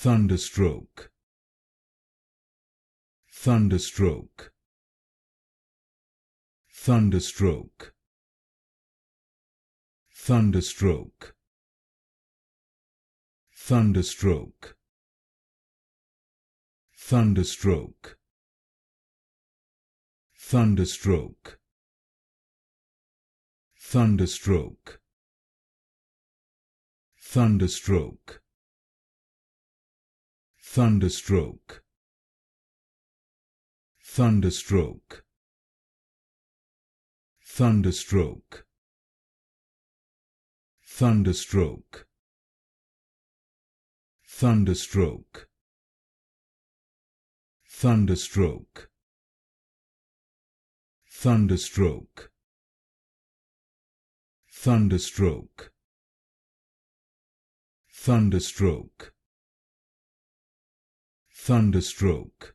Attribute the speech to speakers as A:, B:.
A: Thunderstroke, Thunderstroke, Thunderstroke, Thunderstroke, Thunderstroke, Thunderstroke, Thunderstroke, Thunderstroke, Thunderstroke, Thunderstroke, Thunderstroke, Thunderstroke, Thunderstroke, Thunderstroke, Thunderstroke, Thunderstroke, Thunderstroke, Thunderstroke, Thunderstroke,